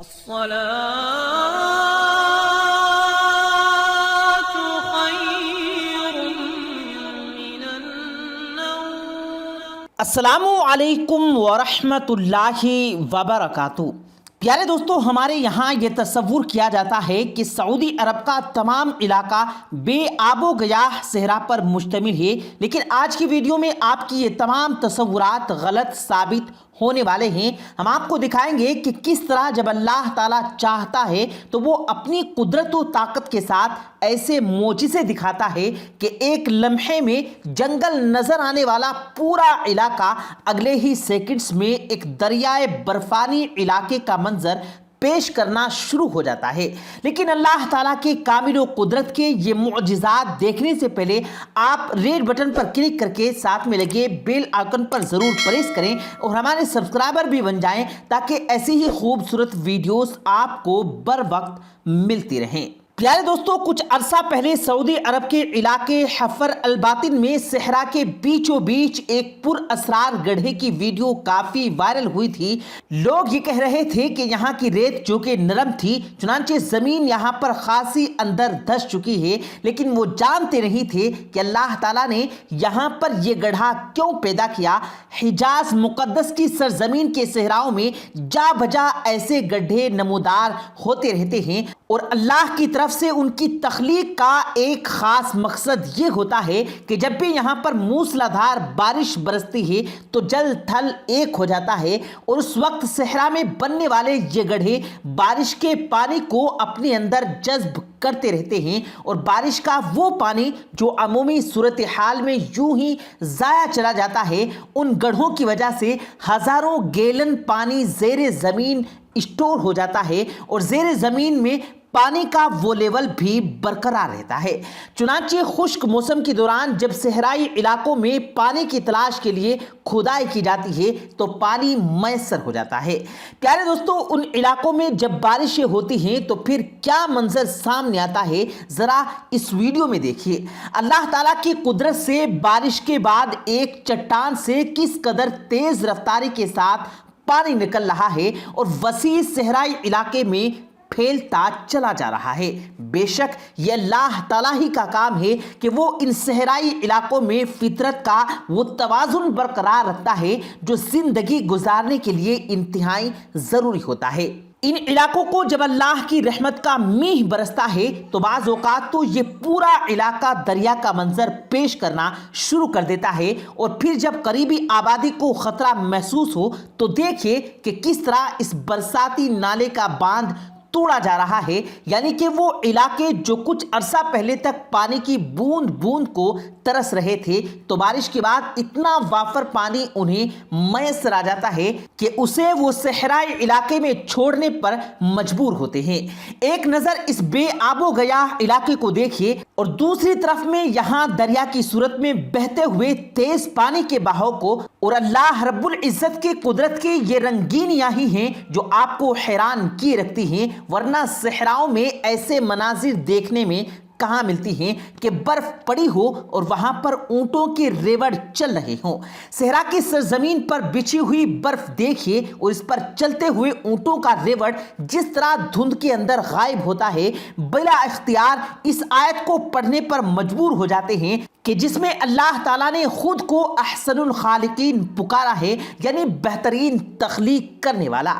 الصلاة خير من النوم۔ السلام علیکم ورحمۃ اللہ وبرکاتہ۔ پیارے دوستو، ہمارے یہاں یہ تصور کیا جاتا ہے کہ سعودی عرب کا تمام علاقہ بے آب و گیاہ صحرا پر مشتمل ہے، لیکن آج کی ویڈیو میں آپ کی یہ تمام تصورات غلط ثابت ہونے والے ہیں۔ ہم آپ کو دکھائیں گے کہ کس طرح جب اللہ تعالیٰ چاہتا ہے تو وہ اپنی قدرت و طاقت کے ساتھ ایسے معجزے دکھاتا ہے کہ ایک لمحے میں جنگل نظر آنے والا پورا علاقہ اگلے ہی سیکنڈز میں ایک دریائے برفانی علاقے کا منظر پیش کرنا شروع ہو جاتا ہے۔ لیکن اللہ تعالیٰ کے کامل و قدرت کے یہ معجزات دیکھنے سے پہلے آپ ریڈ بٹن پر کلک کر کے ساتھ میں لگے بیل آئکن پر ضرور پریس کریں اور ہمارے سبسکرائبر بھی بن جائیں تاکہ ایسی ہی خوبصورت ویڈیوز آپ کو بر وقت ملتی رہیں۔ پیارے دوستو، کچھ عرصہ پہلے سعودی عرب کے علاقے حفر الباطن میں صحرا کے بیچوں بیچ ایک پر اسرار گڑھے کی ویڈیو کافی وائرل ہوئی تھی۔ لوگ یہ کہہ رہے تھے کہ یہاں کی ریت جو کہ نرم تھی، چنانچہ زمین یہاں پر خاصی اندر دھس چکی ہے، لیکن وہ جانتے نہیں تھے کہ اللہ تعالیٰ نے یہاں پر یہ گڑھا کیوں پیدا کیا۔ حجاز مقدس کی سرزمین کے صحراؤں میں جا بجا ایسے گڈھے نمودار ہوتے رہتے ہیں، اور اللہ کی طرف سے ان کی تخلیق کا ایک خاص مقصد یہ ہوتا ہے کہ جب بھی یہاں پر موسلادھار بارش برستی ہے تو جل تھل ایک ہو جاتا ہے، اور اس وقت صحرا میں بننے والے یہ گڑھے بارش کے پانی کو اپنے اندر جذب کرتے رہتے ہیں، اور بارش کا وہ پانی جو عمومی صورتحال میں یوں ہی ضائع چلا جاتا ہے، ان گڑھوں کی وجہ سے ہزاروں گیلن پانی زیر زمین اسٹور ہو جاتا ہے، اور زیر زمین میں پانی کا وہ لیول بھی برقرار رہتا ہے۔ چنانچہ خشک موسم کے دوران جب صحرائی علاقوں میں پانی کی تلاش کے لیے کھدائی کی جاتی ہے تو پانی میسر ہو جاتا ہے۔ پیارے دوستو، ان علاقوں میں جب بارشیں ہوتی ہیں تو پھر کیا منظر سامنے آتا ہے، ذرا اس ویڈیو میں دیکھیے۔ اللہ تعالیٰ کی قدرت سے بارش کے بعد ایک چٹان سے کس قدر تیز رفتاری کے ساتھ پانی نکل رہا ہے اور وسیع صحرائی علاقے میں پھیلتا چلا جا رہا ہے۔ بے شک یہ اللہ تعالیٰ ہی کا کام ہے کہ وہ ان صحرائی علاقوں میں فطرت کا وہ توازن برقرار رکھتا ہے جو زندگی گزارنے کے لیے انتہائی ضروری ہوتا ہے۔ ان علاقوں کو جب اللہ کی رحمت کا میہ برستا ہے تو بعض اوقات تو یہ پورا علاقہ دریا کا منظر پیش کرنا شروع کر دیتا ہے، اور پھر جب قریبی آبادی کو خطرہ محسوس ہو تو دیکھیے کہ کس طرح اس برساتی نالے کا باندھ توڑا جا رہا ہے، یعنی کہ وہ علاقے جو کچھ عرصہ پہلے تک پانی کی بوند بوند کو ترس رہے تھے تو بارش کے بعد اتنا وافر پانی انہیں میسر آ جاتا ہے کہ اسے وہ صحرائی علاقے میں چھوڑنے پر مجبور ہوتے ہیں۔ ایک نظر اس بے آب و گیاہ علاقے کو دیکھیے، اور دوسری طرف میں یہاں دریا کی صورت میں بہتے ہوئے تیز پانی کے بہاؤ کو، اور اللہ رب العزت کی قدرت کی یہ رنگینیاں ہی ہیں جو آپ کو حیران کیے رکھتی ہیں، ورنہ صحراؤں میں ایسے مناظر دیکھنے میں کہاں ملتی ہیں کہ برف پڑی ہو اور وہاں پر اونٹوں کے ریوڑ چل رہے ہوں۔ صحرا کی سرزمین پر بچھی ہوئی برف دیکھیے اور اس پر چلتے ہوئے اونٹوں کا ریوڑ جس طرح دھند کے اندر غائب ہوتا ہے، بلا اختیار اس آیت کو پڑھنے پر مجبور ہو جاتے ہیں کہ جس میں اللہ تعالیٰ نے خود کو احسن الخالقین پکارا ہے، یعنی بہترین تخلیق کرنے والا۔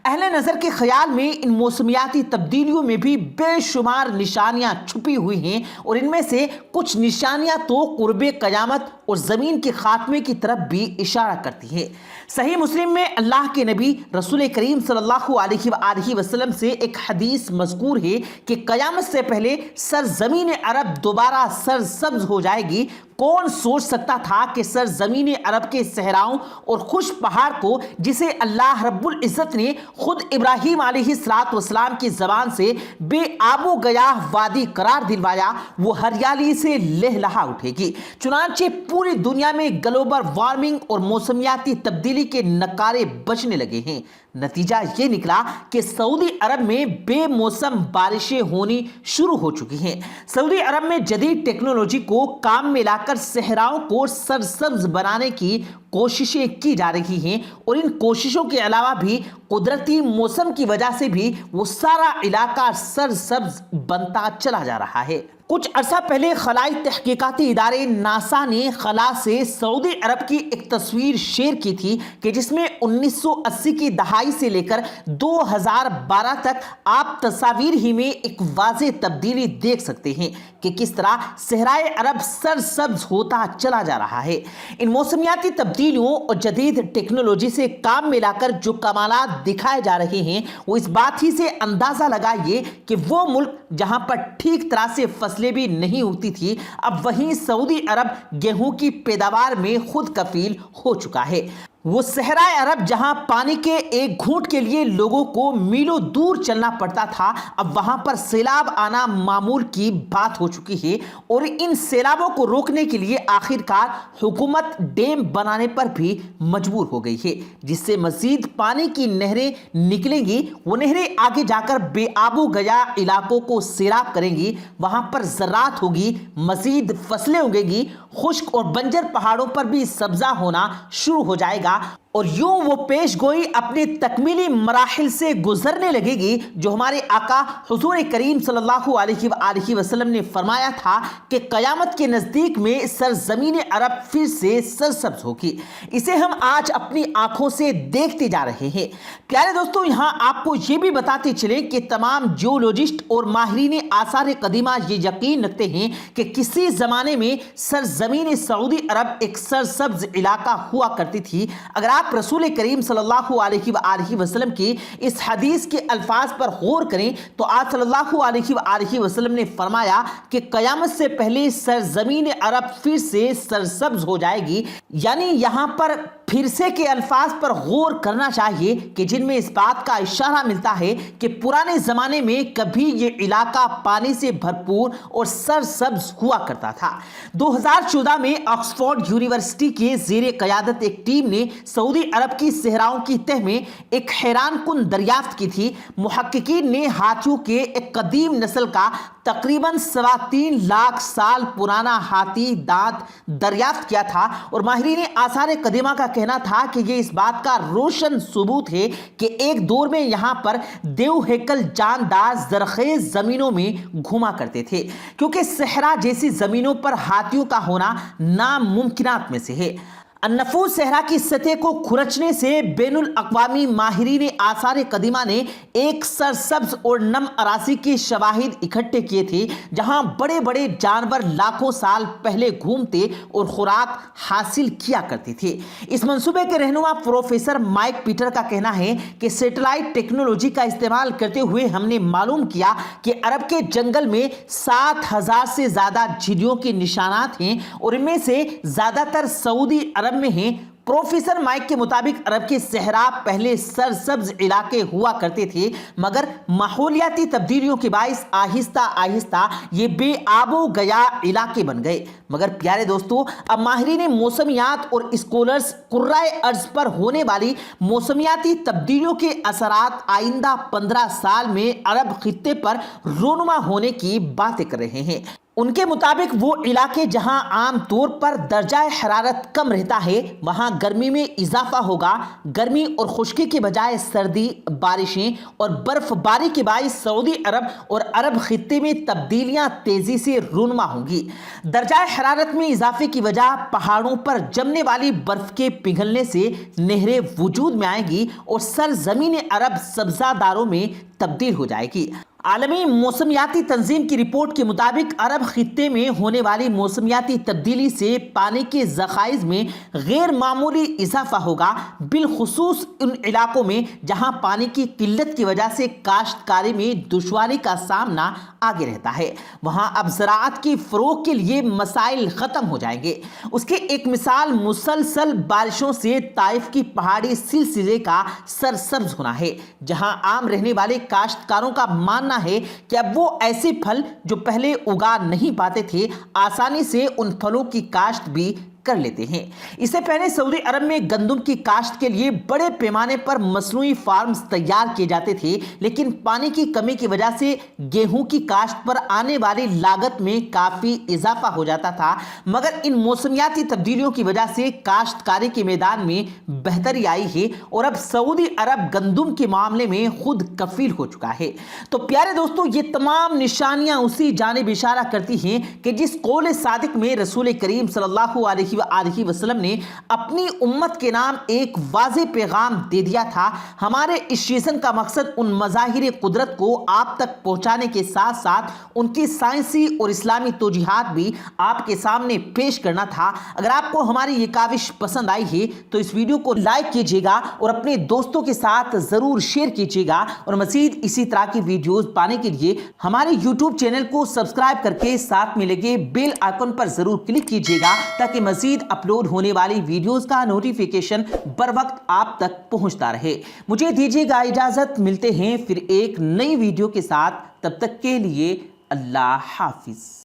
اہل نظر کے خیال میں ان موسمیاتی تبدیلیوں میں بھی بے شمار نشانیاں چھپی ہوئی ہیں، اور ان میں سے کچھ نشانیاں تو قرب قیامت اور زمین کے خاتمے کی طرف بھی اشارہ کرتی ہیں۔ صحیح مسلم میں اللہ کے نبی رسول کریم صلی اللہ علیہ وآلہ وسلم سے ایک حدیث مذکور ہے کہ قیامت سے پہلے سرزمین عرب دوبارہ سرسبز ہو جائے گی۔ کون سوچ سکتا تھا کہ سرزمین عرب کے صحراؤں اور خوش پہاڑ کو، جسے اللہ رب العزت نے خود ابراہیم علیہ السلام کی زبان سے بے آب و گیاہ وادی قرار دلوایا، وہ ہریالی سے لہلہا اٹھے گی۔ چنانچہ پوری دنیا میں گلوبل وارمنگ اور موسمیاتی تبدیلی کے نقارے بجنے لگے ہیں۔ نتیجہ یہ نکلا کہ سعودی عرب میں بے موسم بارشیں ہونی شروع ہو چکی ہیں۔ سعودی عرب میں جدید ٹیکنالوجی کو کام میں لا کر صحراؤں کو سرسبز بنانے کی کوششیں کی جا رہی ہیں، اور ان کوششوں کے علاوہ بھی قدرتی موسم کی وجہ سے بھی وہ سارا علاقہ سرسبز بنتا چلا جا رہا ہے۔ کچھ عرصہ پہلے خلائی تحقیقاتی ادارے ناسا نے خلا سے سعودی عرب کی ایک تصویر شیئر کی تھی کہ جس میں 1980 کی دہائی سے لے کر 2012 تک آپ تصاویر ہی میں ایک واضح تبدیلی دیکھ سکتے ہیں کہ کس طرح صحرائے عرب سرسبز ہوتا چلا جا رہا ہے۔ ان موسمیاتی تبدیلیوں اور جدید ٹیکنالوجی سے کام ملا کر جو کمالات دکھائے جا رہے ہیں، وہ اس بات ہی سے اندازہ لگائیے کہ وہ ملک جہاں پر ٹھیک طرح سے فصلیں بھی نہیں ہوتی تھی، اب وہیں سعودی عرب گیہوں کی پیداوار میں خود کفیل ہو چکا ہے۔ وہ صحرائے عرب جہاں پانی کے ایک گھونٹ کے لیے لوگوں کو میلوں دور چلنا پڑتا تھا، اب وہاں پر سیلاب آنا معمول کی بات ہو چکی ہے، اور ان سیلابوں کو روکنے کے لیے آخرکار حکومت ڈیم بنانے پر بھی مجبور ہو گئی ہے، جس سے مزید پانی کی نہریں نکلیں گی۔ وہ نہریں آگے جا کر بے آب و گیا علاقوں کو سیراب کریں گی، وہاں پر زراعت ہوگی، مزید فصلیں اگے گی، خشک اور بنجر پہاڑوں پر بھی سبزہ ہونا شروع ہو جائے گا، اور یوں وہ پیش گوئی اپنے تکمیلی مراحل سے گزرنے لگے گی جو ہمارے آقا حضور کریم صلی اللہ علیہ وآلہ وسلم نے فرمایا تھا کہ قیامت کے نزدیک میں سرزمین عرب پھر سے سرسبز ہوگی۔ اسے ہم آج اپنی آنکھوں سے دیکھتے جا رہے ہیں۔ پیارے دوستو، یہاں آپ کو یہ بھی بتاتے چلیں کہ تمام جیولوجسٹ اور ماہرین آثار قدیمہ یہ یقین رکھتے ہیں کہ کسی زمانے میں سرزمین سعودی عرب ایک سرسبز علاقہ ہوا کرتی تھی۔ اگر آپ رسول کریم صلی اللہ علیہ وآلہ وسلم کی اس حدیث کے الفاظ پر غور کریں تو آپ صلی اللہ علیہ وآلہ وسلم نے فرمایا کہ قیامت سے پہلے سرزمین عرب پھر سے سرسبز ہو جائے گی، یعنی یہاں پر پھر سے کے الفاظ پر غور کرنا چاہیے کہ جن میں اس بات کا اشارہ ملتا ہے کہ پرانے زمانے میں کبھی یہ علاقہ پانی سے بھرپور اور سرسبز ہوا کرتا تھا۔ 2014 میں آکسفورڈ یونیورسٹی کے زیر قیادت ایک ٹیم نے سعودی عرب کی صحراؤں کی تہ میں ایک حیران کن دریافت کی تھی۔ محققین نے ہاتھیوں کے ایک قدیم نسل کا تقریباً 3.25 لاکھ سال پرانا ہاتھی دانت دریافت کیا تھا، اور ماہرین آثار قدیمہ کا کہنا تھا کہ یہ اس بات کا روشن ثبوت ہے کہ ایک دور میں یہاں پر دیو ہیکل جاندار زرخیز زمینوں میں گھوما کرتے تھے، کیونکہ صحرا جیسی زمینوں پر ہاتھیوں کا ہونا ناممکنات میں سے ہے۔ النفوس صحرا کی سطح کو کھرچنے سے بین الاقوامی ماہرین آثار قدیمہ نے ایک سرسبز اور نم اراضی کے شواہد اکٹھے کیے تھے جہاں بڑے بڑے جانور لاکھوں سال پہلے گھومتے اور خوراک حاصل کیا کرتے تھے۔ اس منصوبے کے رہنما پروفیسر مائک پیٹر کا کہنا ہے کہ سیٹلائٹ ٹیکنالوجی کا استعمال کرتے ہوئے ہم نے معلوم کیا کہ عرب کے جنگل میں 7,000 سے زیادہ جھریوں کے نشانات ہیں، اور ان میں سے زیادہ تر سعودی عرب میں ہیں۔ پروفیسر مائک کے مطابق عرب کے صحرا پہلے سرسبز علاقے ہوا کرتے تھے، مگر ماحولیاتی تبدیلیوں کے باعث آہستہ آہستہ یہ بے آب و گیا علاقے بن گئے۔ مگر پیارے دوستو، اب ماہرین موسمیات اور اسکولرز قرۂ ارض پر ہونے والی موسمیاتی تبدیلیوں کے اثرات آئندہ 15 سال میں عرب خطے پر رونما ہونے کی باتیں کر رہے ہیں۔ ان کے مطابق وہ علاقے جہاں عام طور پر درجہ حرارت کم رہتا ہے وہاں گرمی میں اضافہ ہوگا۔ گرمی اور خشکی کے بجائے سردی، بارشیں اور برف باری کے باعث سعودی عرب اور عرب خطے میں تبدیلیاں تیزی سے رونما ہوں گی۔ درجہ حرارت میں اضافے کی وجہ پہاڑوں پر جمنے والی برف کے پگھلنے سے نہریں وجود میں آئیں گی اور سرزمین عرب سبزہ داروں میں تبدیل ہو جائے گی۔ عالمی موسمیاتی تنظیم کی رپورٹ کے مطابق عرب خطے میں ہونے والی موسمیاتی تبدیلی سے پانی کے ذخائر میں غیر معمولی اضافہ ہوگا، بالخصوص ان علاقوں میں جہاں پانی کی قلت کی وجہ سے کاشتکاری میں دشواری کا سامنا آگے رہتا ہے۔ وہاں اب زراعت کی فروغ کے لیے مسائل ختم ہو جائیں گے۔ اس کے ایک مثال مسلسل بارشوں سے طائف کی پہاڑی سلسلے کا سرسبز ہونا ہے، جہاں عام رہنے والے کاشتکاروں کا ماننا ہے کہ اب وہ ایسے پھل جو پہلے اگا نہیں پاتے تھے آسانی سے ان پھلوں کی کاشت بھی کر لیتے ہیں۔ اس سے پہلے سعودی عرب میں گندم کی کاشت کے لیے بڑے پیمانے پر مصنوعی فارمز تیار کیے جاتے تھے، لیکن پانی کی کمی کی وجہ سے گیہوں کی کاشت پر آنے والی لاگت میں کافی اضافہ ہو جاتا تھا، مگر ان موسمیاتی تبدیلیوں کی وجہ سے کاشتکاری کے میدان میں بہتری آئی ہے اور اب سعودی عرب گندم کے معاملے میں خود کفیل ہو چکا ہے۔ تو پیارے دوستو، یہ تمام نشانیاں اسی جانب اشارہ کرتی ہیں کہ جس قول صادق میں رسول کریم صلی اللہ علیہ وآلہ وسلم نے اپنی امت کے نام ایک واضح پیغام دے دیا تھا۔ ہمارے اس سیزن کا مقصد ان مظاہر قدرت کو آپ تک پہنچانے کے ساتھ ساتھ ان کی سائنسی اور اسلامی توجیہات بھی آپ کے سامنے پیش کرنا تھا۔ اگر آپ کو ہماری یہ کاوش پسند آئی ہے تو اس ویڈیو کو لائک کیجیے گا اور اپنے دوستوں کے ساتھ ضرور شیئر کیجیے گا، اور مزید اسی طرح کی ویڈیوز پانے کے لیے ہمارے یوٹیوب چینل کو سبسکرائب کر کے ساتھ میں لگے بیل آئیکن پر ضرور کلک کیجیے گا تاکہ مزید اپلوڈ ہونے والی ویڈیوز کا نوٹیفیکیشن بر وقت آپ تک پہنچتا رہے۔ مجھے دیجیے گا اجازت، ملتے ہیں پھر ایک نئی ویڈیو کے ساتھ، تب تک کے لیے اللہ حافظ۔